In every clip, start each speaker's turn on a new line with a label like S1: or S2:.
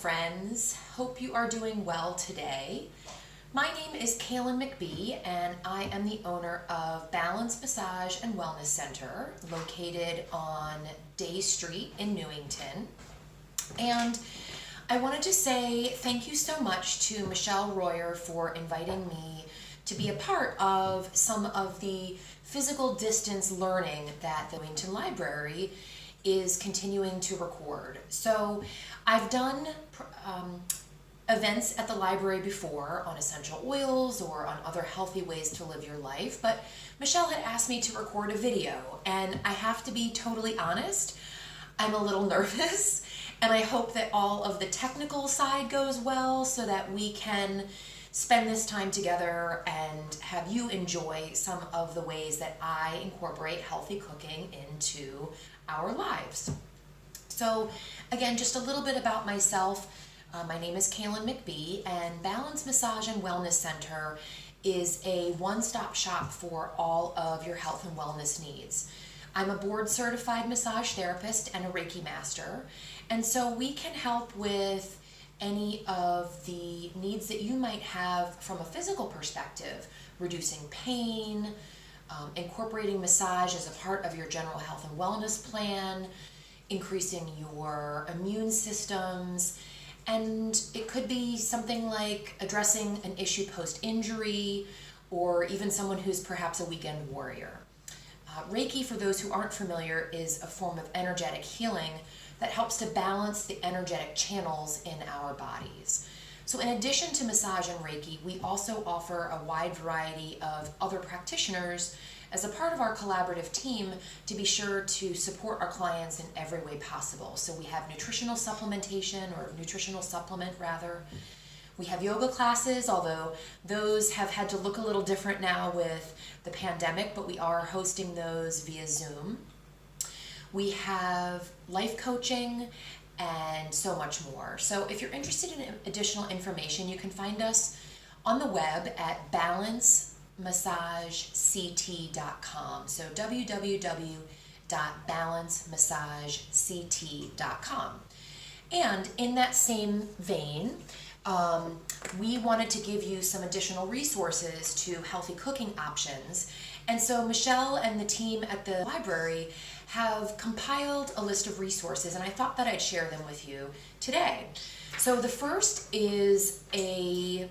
S1: friends. Hope you are doing well today. My name is Cailin McBee and I am the owner of Balance Massage and Wellness Center located on Day Street in Newington. And I wanted to say thank you so much to Michelle Royer for inviting me to be a part of some of the physical distance learning that the Newington Library is continuing to record. So I've done events at the library before on essential oils or on other healthy ways to live your life, but Michelle had asked me to record a video, and I have to be totally honest, I'm a little nervous, and I hope that all of the technical side goes well so that we can spend this time together and have you enjoy some of the ways that I incorporate healthy cooking into our lives. So again, just a little bit about myself. My name is Cailin McBee, and Balance Massage and Wellness Center is a one-stop shop for all of your health and wellness needs. I'm a board-certified massage therapist and a Reiki master, and so we can help with any of the needs that you might have from a physical perspective, reducing pain, incorporating massage as a part of your general health and wellness plan, increasing your immune systems, and it could be something like addressing an issue post-injury or even someone who's perhaps a weekend warrior. Reiki, for those who aren't familiar, is a form of energetic healing that helps to balance the energetic channels in our bodies. So in addition to massage and Reiki, we also offer a wide variety of other practitioners as a part of our collaborative team to be sure to support our clients in every way possible. So we have nutritional supplementation, or nutritional supplement rather. We have yoga classes, although those have had to look a little different now with the pandemic, but we are hosting those via Zoom. We have life coaching and so much more. So if you're interested in additional information, you can find us on the web at balancemassagect.com. So www.balancemassagect.com. And in that same vein, we wanted to give you some additional resources to healthy cooking options. And so Michelle and the team at the library have compiled a list of resources, and I thought that I'd share them with you today. So the first is a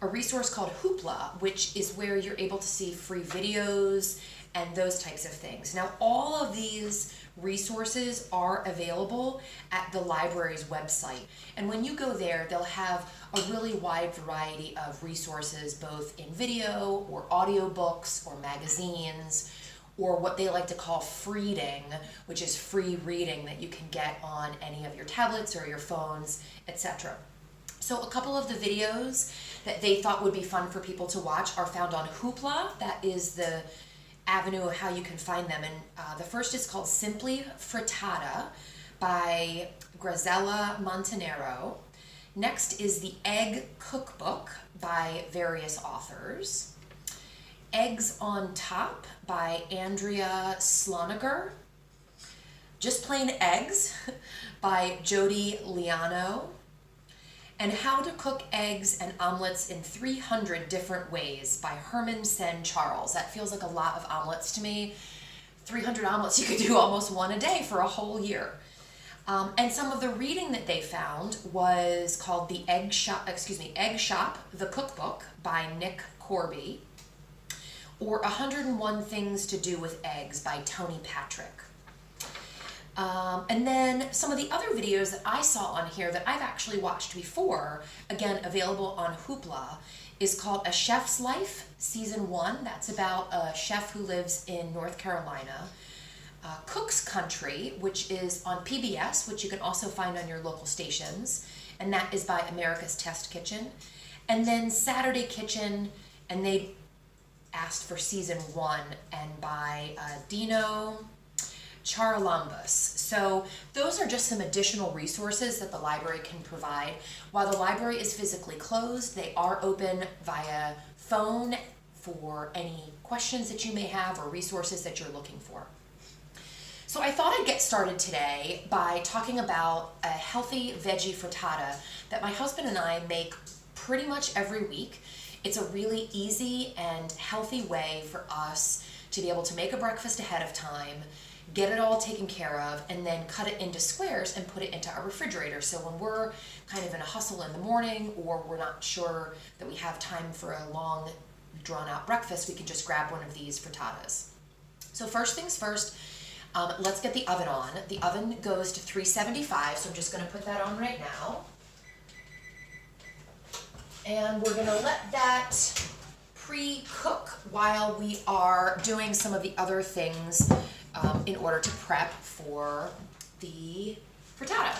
S1: resource called Hoopla, which is where you're able to see free videos and those types of things. Now, all of these resources are available at the library's website. And when you go there, they'll have a really wide variety of resources, both in video or audiobooks or magazines, or what they like to call freeding, which is free reading that you can get on any of your tablets or your phones, etc. So a couple of the videos that they thought would be fun for people to watch are found on Hoopla. That is the avenue of how you can find them. And the first is called Veggie Frittata by Graziella Montanaro. Next is the Egg Cookbook by various authors. Eggs on Top by Andrea Sloniger. Just Plain Eggs by Jody Liano. And How to Cook Eggs and Omelets in 300 Different Ways by Herman Sen Charles. That feels like a lot of omelets to me. 300 omelets, you could do almost one a day for a whole year. And some of the reading that they found was called the Egg Shop, the Cookbook by Nick Corby, or 101 Things to Do with Eggs by Tony Patrick. And then some of the other videos that I saw on here that I've actually watched before, again available on Hoopla, is called A Chef's Life, Season 1. That's about a chef who lives in North Carolina. Cook's Country, which is on PBS, which you can also find on your local stations, and that is by America's Test Kitchen. And then Saturday Kitchen, and they asked for Season 1, and by Dino Charalambous. So those are just some additional resources that the library can provide. While the library is physically closed, they are open via phone for any questions that you may have or resources that you're looking for. So I thought I'd get started today by talking about a healthy veggie frittata that my husband and I make pretty much every week. It's a really easy and healthy way for us to be able to make a breakfast ahead of time, get it all taken care of, and then cut it into squares and put it into our refrigerator. So when we're kind of in a hustle in the morning, or we're not sure that we have time for a long, drawn-out breakfast, we can just grab one of these frittatas. So first things first, let's get the oven on. The oven goes to 375, so I'm just going to put that on right now. And we're going to let that pre-cook while we are doing some of the other things in order to prep for the frittata.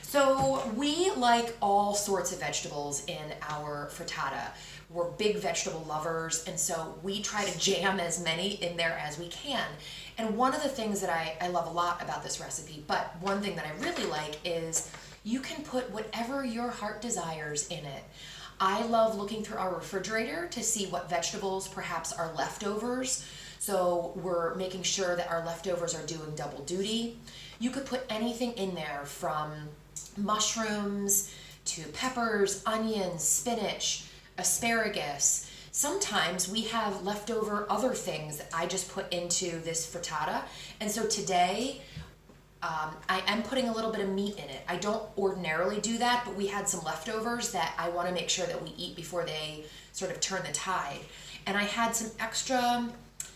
S1: So we like all sorts of vegetables in our frittata. We're big vegetable lovers, and so we try to jam as many in there as we can. And one of the things that I love a lot about this recipe, but one thing that I really like, is you can put whatever your heart desires in it. I love looking through our refrigerator to see what vegetables perhaps are leftovers. So we're making sure that our leftovers are doing double duty. You could put anything in there from mushrooms to peppers, onions, spinach, asparagus. Sometimes we have leftover other things that I just put into this frittata. And so today, I am putting a little bit of meat in it. I don't ordinarily do that, but we had some leftovers that I want to make sure that we eat before they sort of turn the tide. And I had some extra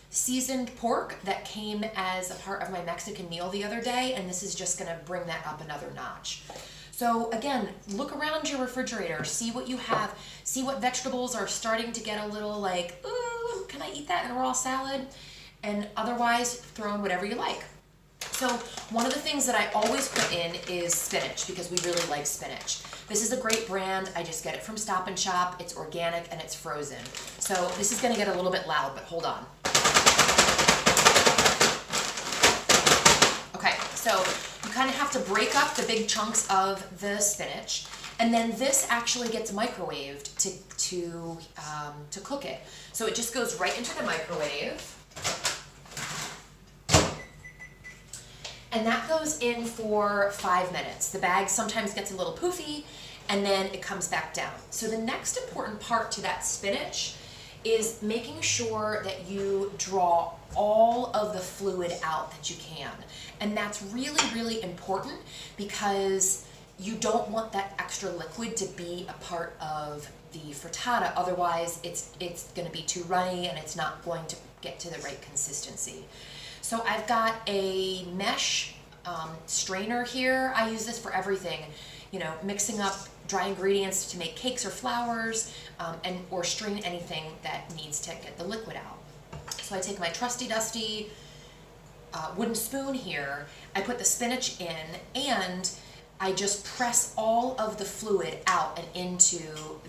S1: seasoned pork that came as a part of my Mexican meal the other day, and this is just going to bring that up another notch. So again, look around your refrigerator, see what you have, see what vegetables are starting to get a little like, ooh, can I eat that in a raw salad? And otherwise, throw in whatever you like. So one of the things that I always put in is spinach, because we really like spinach. This is a great brand. I just get it from Stop and Shop. It's organic and it's frozen. So this is going to get a little bit loud, but hold on. Okay, so you kind of have to break up the big chunks of the spinach, and then this actually gets microwaved to cook it. So it just goes right into the microwave. And that goes in for 5 minutes. The bag sometimes gets a little poofy, and then it comes back down. So the next important part to that spinach is making sure that you draw all of the fluid out that you can. And that's really, really important, because you don't want that extra liquid to be a part of the frittata. Otherwise, it's going to be too runny and it's not going to get to the right consistency. So I've got a mesh strainer here. I use this for everything, you know, mixing up dry ingredients to make cakes or flours, or strain anything that needs to get the liquid out. So I take my trusty dusty wooden spoon here, I put the spinach in, and I just press all of the fluid out and into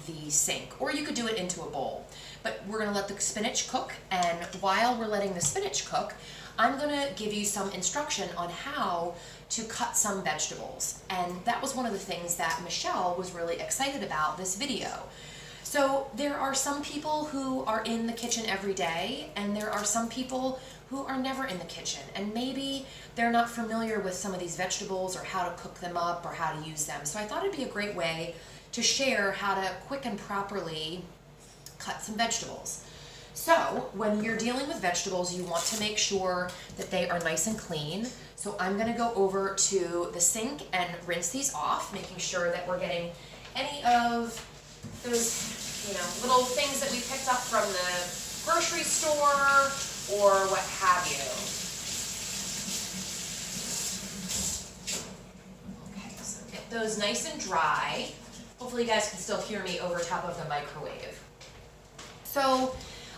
S1: the sink, or you could do it into a bowl. But we're going to let the spinach cook, and while we're letting the spinach cook, I'm going to give you some instruction on how to cut some vegetables. And that was one of the things that Michelle was really excited about this video. So there are some people who are in the kitchen every day, and there are some people who are never in the kitchen, and maybe they're not familiar with some of these vegetables or how to cook them up or how to use them. So I thought it'd be a great way to share how to quick and properly cut some vegetables. So when you're dealing with vegetables, you want to make sure that they are nice and clean. So I'm going to go over to the sink and rinse these off, making sure that we're getting any of those, you know, little things that we picked up from the grocery store or what have you. Okay, so get those nice and dry. Hopefully you guys can still hear me over top of the microwave. So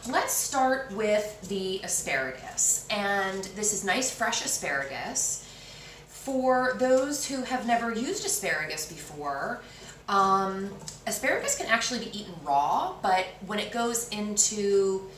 S1: let's start with the asparagus, and this is nice fresh asparagus. For those who have never used asparagus before, asparagus can actually be eaten raw, but when it goes into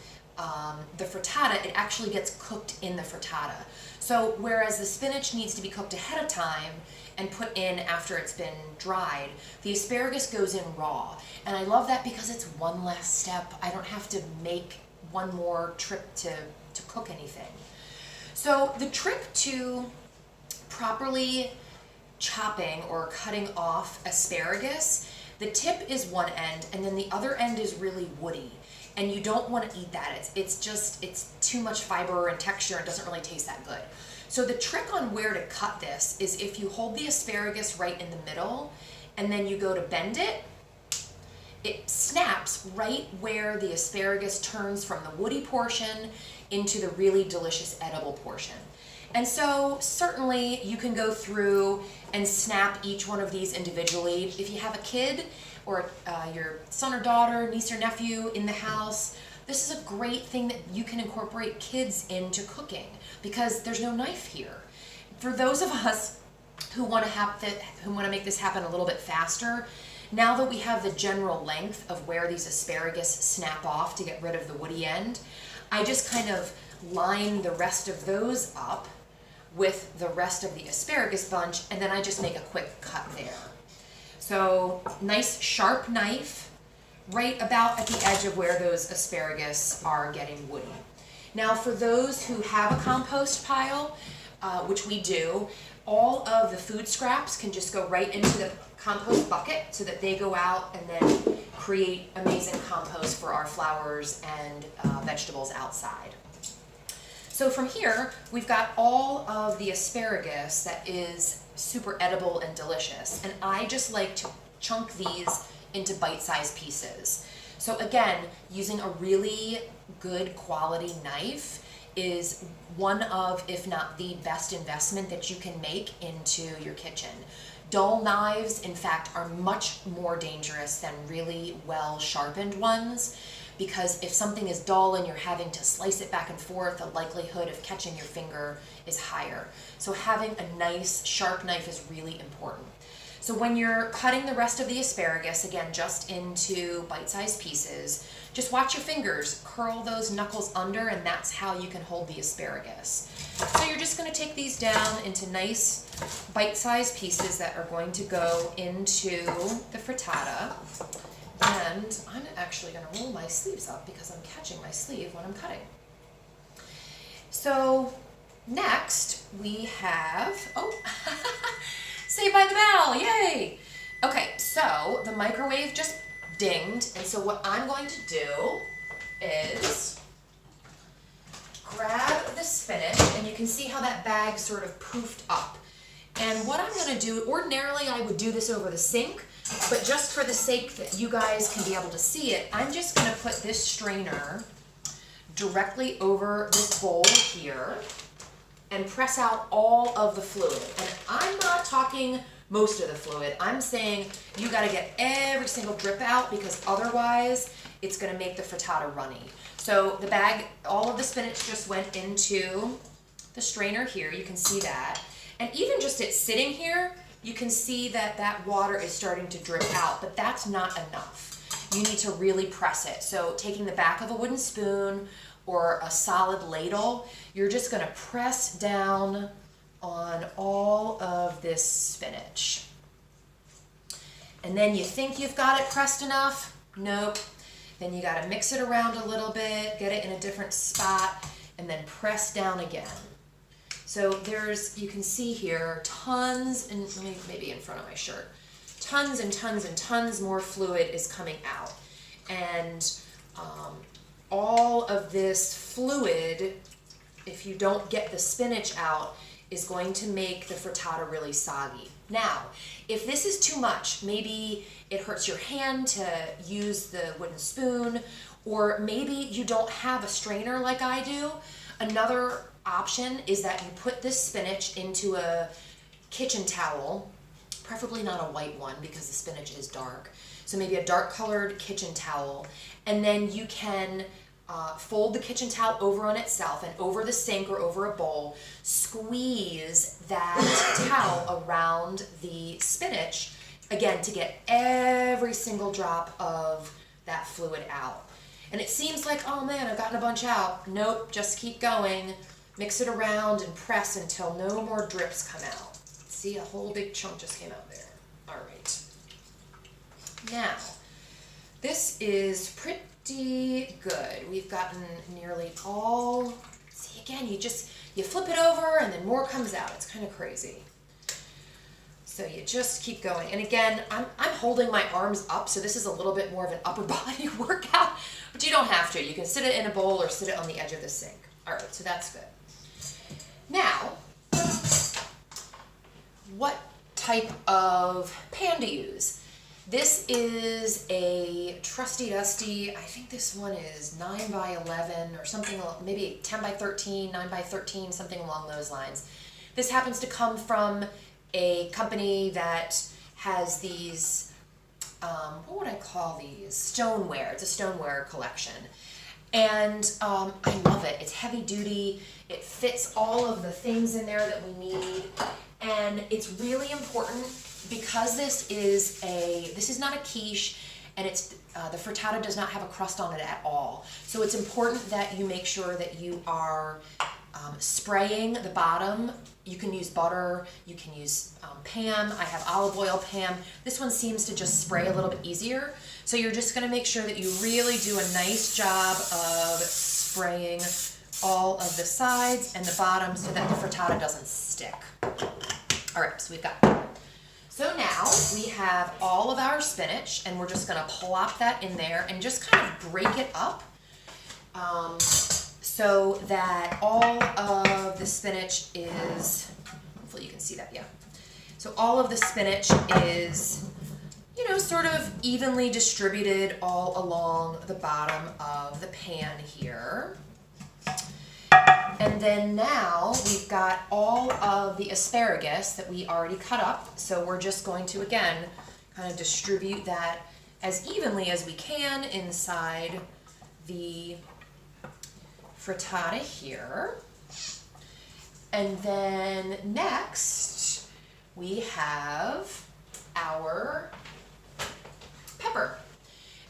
S1: the frittata, it actually gets cooked in the frittata. So whereas the spinach needs to be cooked ahead of time and put in after it's been dried, the asparagus goes in raw. And I love that because it's one less step. I don't have to make one more trip to cook anything. So the trick to properly chopping or cutting off asparagus, the tip is one end and then the other end is really woody. And you don't want to eat that. It's too much fiber and texture and doesn't really taste that good. So the trick on where to cut this is if you hold the asparagus right in the middle and then you go to bend it, it snaps right where the asparagus turns from the woody portion into the really delicious edible portion. And so certainly you can go through and snap each one of these individually. If you have a kid or your son or daughter, niece or nephew in the house, this is a great thing that you can incorporate kids into cooking because there's no knife here. For those of us who want to make this happen a little bit faster, now that we have the general length of where these asparagus snap off to get rid of the woody end, I just kind of line the rest of those up with the rest of the asparagus bunch, and then I just make a quick cut there. So nice sharp knife right about at the edge of where those asparagus are getting woody. Now for those who have a compost pile, which we do, all of the food scraps can just go right into the compost bucket so that they go out and then create amazing compost for our flowers and vegetables outside. So from here, we've got all of the asparagus that is super edible and delicious. And I just like to chunk these into bite-sized pieces. So again, using a really good quality knife is one of, if not the best investment that you can make into your kitchen. Dull knives, in fact, are much more dangerous than really well sharpened ones, because if something is dull and you're having to slice it back and forth, the likelihood of catching your finger is higher. So having a nice sharp knife is really important. So when you're cutting the rest of the asparagus, again, just into bite-sized pieces, just watch your fingers, curl those knuckles under, and that's how you can hold the asparagus. So you're just going to take these down into nice bite-sized pieces that are going to go into the frittata. And I'm actually going to roll my sleeves up because I'm catching my sleeve when I'm cutting. So next we have, Saved by the Bell, yay! Okay, so the microwave just dinged, and so what I'm going to do is grab the spinach, and you can see how that bag sort of poofed up. And what I'm going to do, ordinarily I would do this over the sink, but just for the sake that you guys can be able to see it, I'm just going to put this strainer directly over this bowl here and press out all of the fluid. And I'm not talking most of the fluid. I'm saying you got to get every single drip out because otherwise it's going to make the frittata runny. So the bag, all of the spinach just went into the strainer here. You can see that. And even just it sitting here, you can see that that water is starting to drip out, but that's not enough. You need to really press it. So taking the back of a wooden spoon or a solid ladle, you're just going to press down on all of this spinach. And then you think you've got it pressed enough? Nope. Then you got to mix it around a little bit, get it in a different spot, and then press down again. So there's, you can see here, tons, and let me maybe in front of my shirt, tons and tons and tons more fluid is coming out. And all of this fluid, if you don't get the spinach out, is going to make the frittata really soggy. Now, if this is too much, maybe it hurts your hand to use the wooden spoon, or maybe you don't have a strainer like I do, another option is that you put this spinach into a kitchen towel, preferably not a white one because the spinach is dark. So maybe a dark colored kitchen towel, and then you can fold the kitchen towel over on itself and over the sink or over a bowl, squeeze that towel around the spinach, again, to get every single drop of that fluid out. And it seems like, oh man, I've gotten a bunch out. Nope, just keep going. Mix it around and press until no more drips come out. See, a whole big chunk just came out there. All right. Now, this is pretty good. We've gotten nearly all, see again, you you flip it over and then more comes out. It's kind of crazy. So you just keep going. And again, I'm holding my arms up, so this is a little bit more of an upper body workout, but you don't have to. You can sit it in a bowl or sit it on the edge of the sink. All right, so that's good. Now, what type of pan to use? This is a trusty dusty, I think this one is 9 by 11 or something, maybe 10 by 13, 9 by 13, something along those lines. This happens to come from a company that has these, what would I call these? Stoneware. It's a stoneware collection. And I love it. It's heavy duty. It fits all of the things in there that we need. And it's really important because this is not a quiche, and it's the frittata does not have a crust on it at all. So it's important that you make sure that you are spraying the bottom. You can use butter, you can use Pam. I have olive oil Pam. This one seems to just spray a little bit easier. So you're just gonna make sure that you really do a nice job of spraying all of the sides and the bottom so that the frittata doesn't stick. All right, so we've got that. So now we have all of our spinach, and we're just gonna plop that in there and just kind of break it up so that all of the spinach is, hopefully you can see that, yeah. So all of the spinach is, you know, sort of evenly distributed all along the bottom of the pan here. And then now we've got all of the asparagus that we already cut up. So we're just going to, again, kind of distribute that as evenly as we can inside the frittata here. And then next we have our pepper.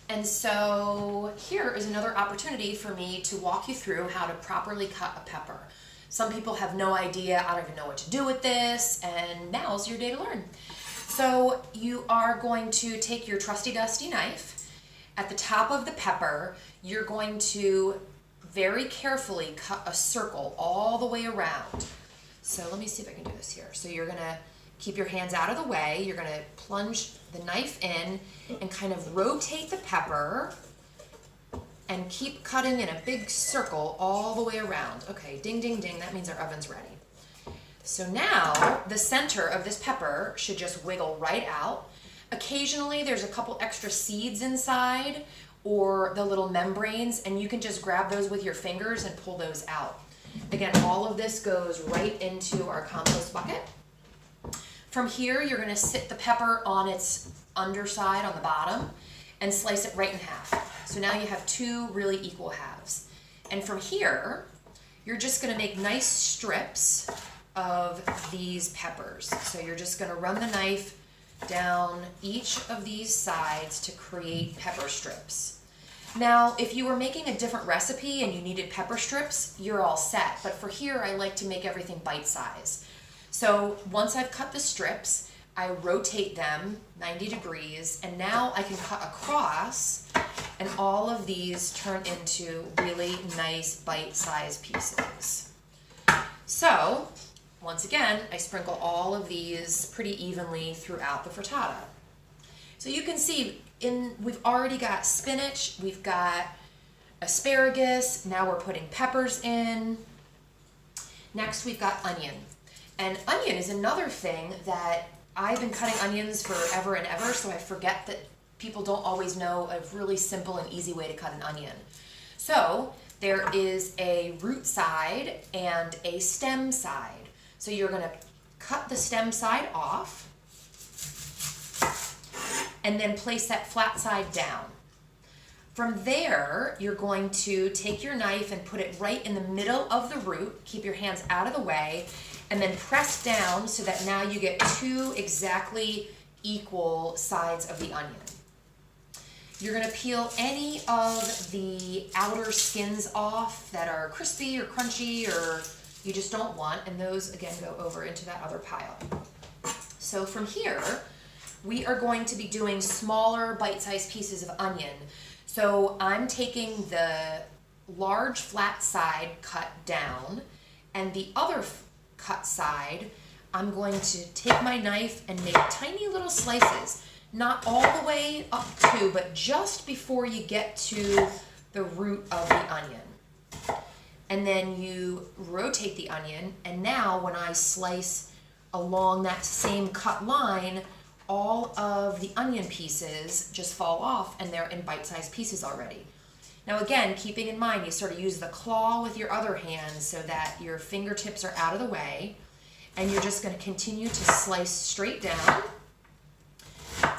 S1: And so here is another opportunity for me to walk you through how to properly cut a pepper. Some people have no idea, I don't even know what to do with this, and now's your day to learn. So you are going to take your trusty dusty knife. At the top of the pepper, you're going to very carefully cut a circle all the way around. So let me see if I can do this here. So you're gonna keep your hands out of the way. You're gonna plunge the knife in and kind of rotate the pepper and keep cutting in a big circle all the way around. Okay, ding, ding, ding, that means our oven's ready. So now the center of this pepper should just wiggle right out. Occasionally there's a couple extra seeds inside or the little membranes, and you can just grab those with your fingers and pull those out. Again, all of this goes right into our compost bucket. From here, you're gonna sit the pepper on its underside on the bottom and slice it right in half. So now you have two really equal halves. And from here, you're just gonna make nice strips of these peppers. So you're just gonna run the knife down each of these sides to create pepper strips. Now, if you were making a different recipe and you needed pepper strips, you're all set. But for here, I like to make everything bite-sized. So once I've cut the strips, I rotate them 90 degrees, and now I can cut across, and all of these turn into really nice bite-sized pieces. So, once again, I sprinkle all of these pretty evenly throughout the frittata. So you can see, we've already got spinach, we've got asparagus, now we're putting peppers in. Next we've got onion. And onion is another thing that I've been cutting onions forever and ever, so I forget that people don't always know a really simple and easy way to cut an onion. So there is a root side and a stem side. So you're gonna cut the stem side off and then place that flat side down. From there, you're going to take your knife and put it right in the middle of the root, keep your hands out of the way, and then press down so that now you get two exactly equal sides of the onion. You're gonna peel any of the outer skins off that are crispy or crunchy or you just don't want, and those again go over into that other pile. So from here, we are going to be doing smaller bite-sized pieces of onion. So I'm taking the large flat side cut down, And the other cut side, I'm going to take my knife and make tiny little slices. Not all the way up to, but just before you get to the root of the onion. And then you rotate the onion, and now when I slice along that same cut line, all of the onion pieces just fall off and they're in bite-sized pieces already. Now again, keeping in mind, you sort of use the claw with your other hand so that your fingertips are out of the way, and you're just going to continue to slice straight down.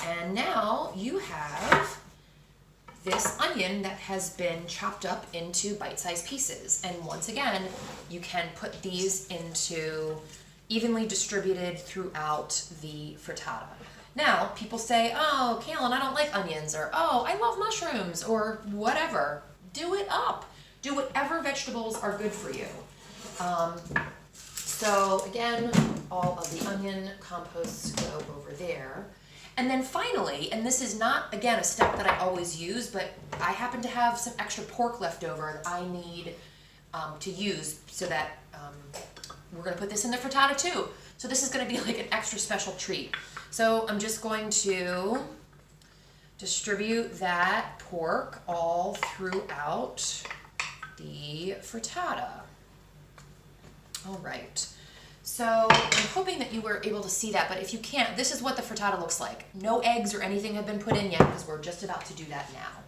S1: And now you have this onion that has been chopped up into bite-sized pieces. And once again, you can put these into evenly distributed throughout the frittata. Now, people say, oh, Cailin, I don't like onions, or oh, I love mushrooms, or whatever. Do it up. Do whatever vegetables are good for you. So again, all of the onion composts go over there. And then finally, and this is not, again, a step that I always use, but I happen to have some extra pork left over that I need to use, so that we're going to put this in the frittata too. So this is going to be like an extra special treat. So I'm just going to distribute that pork all throughout the frittata. All right. So I'm hoping that you were able to see that, but if you can't, this is what the frittata looks like. No eggs or anything have been put in yet because we're just about to do that now.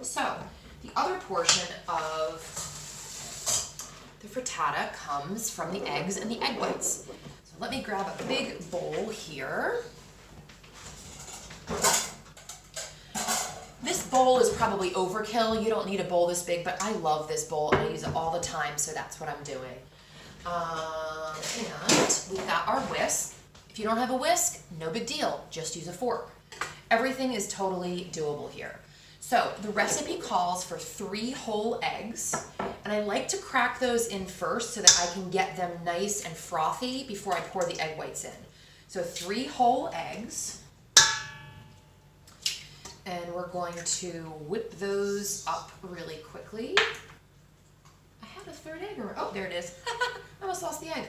S1: So the other portion of the frittata comes from the eggs and the egg whites. So let me grab a big bowl here. This bowl is probably overkill. You don't need a bowl this big, but I love this bowl and I use it all the time, so that's what I'm doing. And we've got our whisk. If you don't have a whisk, no big deal. Just use a fork. Everything is totally doable here. So the recipe calls for 3 whole eggs, and I like to crack those in first so that I can get them nice and frothy before I pour the egg whites in. So 3 whole eggs, and we're going to whip those up really quickly. I had a 3rd egg, oh, there it is. I almost lost the egg.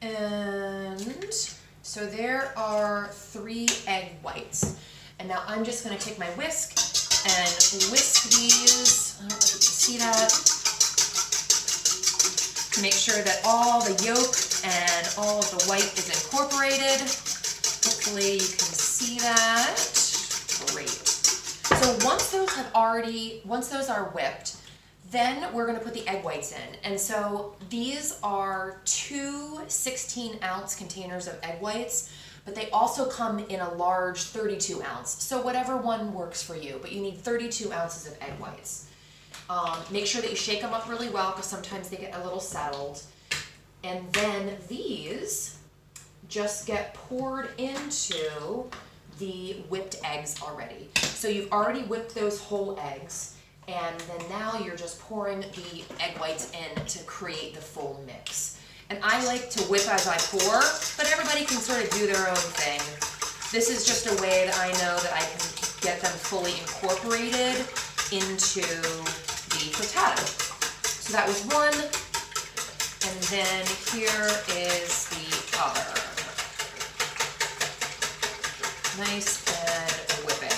S1: And so there are 3 egg whites. And now I'm just going to take my whisk and whisk these. I don't know if you can see that. To make sure that all the yolk and all of the white is incorporated. Hopefully you can see that. Great. So once those are whipped, then we're going to put the egg whites in. And so these are 2 16-ounce containers of egg whites, but they also come in a large 32-ounce. So whatever one works for you, but you need 32 ounces of egg whites. Make sure that you shake them up really well because sometimes they get a little settled. And then these just get poured into the whipped eggs already. So you've already whipped those whole eggs. And then now you're just pouring the egg whites in to create the full mix. And I like to whip as I pour, but everybody can sort of do their own thing. This is just a way that I know that I can get them fully incorporated into the frittata. So that was one, and then here is the other. Nice and whipping.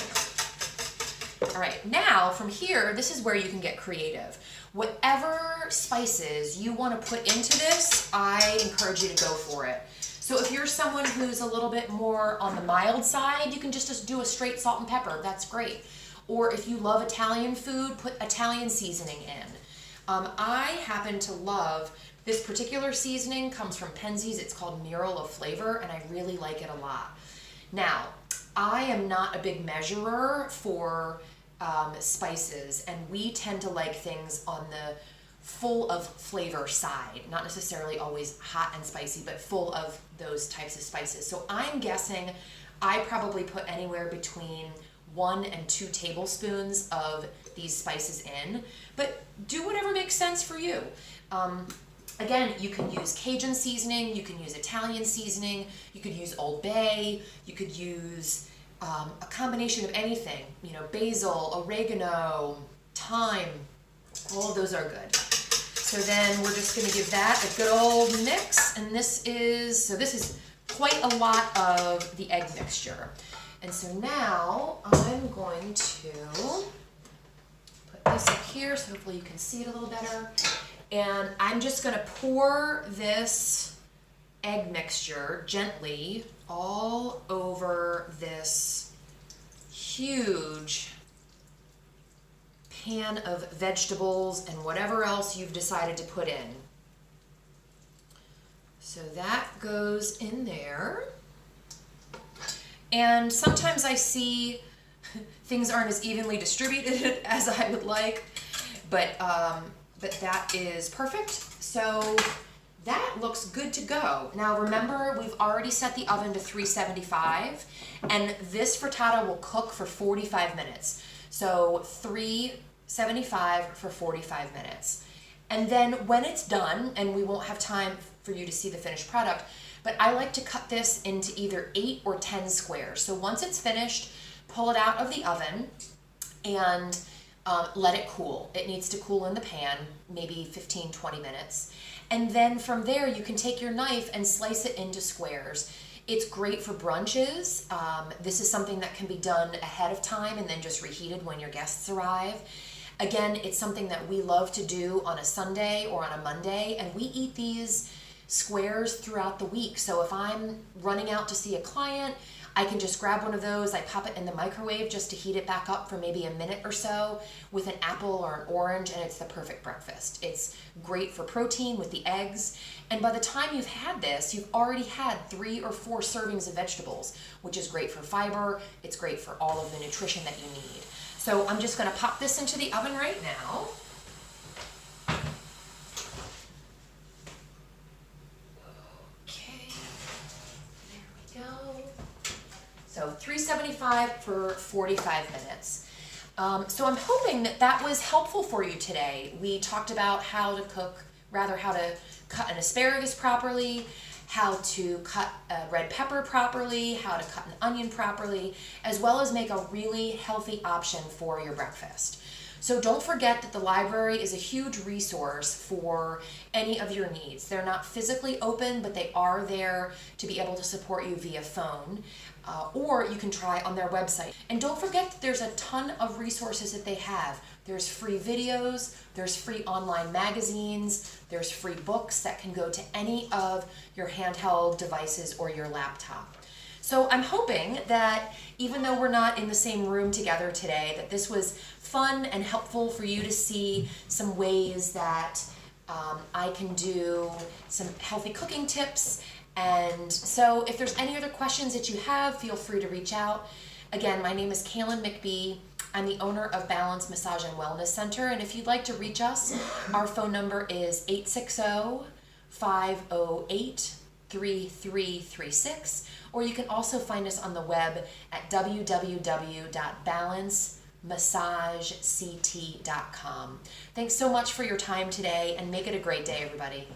S1: All right, now from here, this is where you can get creative. Whatever spices you want to put into this, I encourage you to go for it. So if you're someone who's a little bit more on the mild side, you can just do a straight salt and pepper. That's great. Or if you love Italian food, put Italian seasoning in. I happen to love this particular seasoning, comes from Penzeys. It's called Mural of Flavor, and I really like it a lot. Now, I am not a big measurer for spices, and we tend to like things on the full of flavor side, not necessarily always hot and spicy, but full of those types of spices. So I'm guessing I probably put anywhere between 1 and 2 tablespoons of these spices in, but do whatever makes sense for you. Again, you can use Cajun seasoning, you can use Italian seasoning, you could use Old Bay, you could use a combination of anything, you know, basil, oregano, thyme, all of those are good. So So then we're just going to give that a good old mix. And this is quite a lot of the egg mixture. And so now I'm going to put this up here so hopefully you can see it a little better. And I'm just going to pour this egg mixture gently all over this huge pan of vegetables and whatever else you've decided to put in. So that goes in there. And sometimes I see things aren't as evenly distributed as I would like, but that is perfect. So that looks good to go. Now remember, we've already set the oven to 375, and this frittata will cook for 45 minutes. So 375 for 45 minutes. And then when it's done, and we won't have time for you to see the finished product, but I like to cut this into either 8 or 10 squares. So once it's finished, pull it out of the oven and let it cool. It needs to cool in the pan, maybe 15-20 minutes. And then from there, you can take your knife and slice it into squares. It's great for brunches. This is something that can be done ahead of time and then just reheated when your guests arrive. Again, it's something that we love to do on a Sunday or on a Monday, and we eat these squares throughout the week. So if I'm running out to see a client, I can just grab one of those, I pop it in the microwave just to heat it back up for maybe a minute or so with an apple or an orange, and it's the perfect breakfast. It's great for protein with the eggs, and by the time you've had this, you've already had 3 or 4 servings of vegetables, which is great for fiber. It's great for all of the nutrition that you need. So I'm just going to pop this into the oven right now. So 375 for 45 minutes. So I'm hoping that that was helpful for you today. We talked about how to cut an asparagus properly, how to cut a red pepper properly, how to cut an onion properly, as well as make a really healthy option for your breakfast. So don't forget that the library is a huge resource for any of your needs. They're not physically open, but they are there to be able to support you via phone, or you can try on their website. And don't forget that there's a ton of resources that they have. There's free videos, there's free online magazines, there's free books that can go to any of your handheld devices or your laptop. So I'm hoping that even though we're not in the same room together today, that this was fun and helpful for you to see some ways that I can do some healthy cooking tips. And so if there's any other questions that you have, feel free to reach out. Again, my name is Cailin McBee. I'm the owner of Balance Massage and Wellness Center. And if you'd like to reach us, our phone number is 860-508-3336. Or you can also find us on the web at www.balancemassageCT.com. Thanks so much for your time today, and make it a great day, everybody.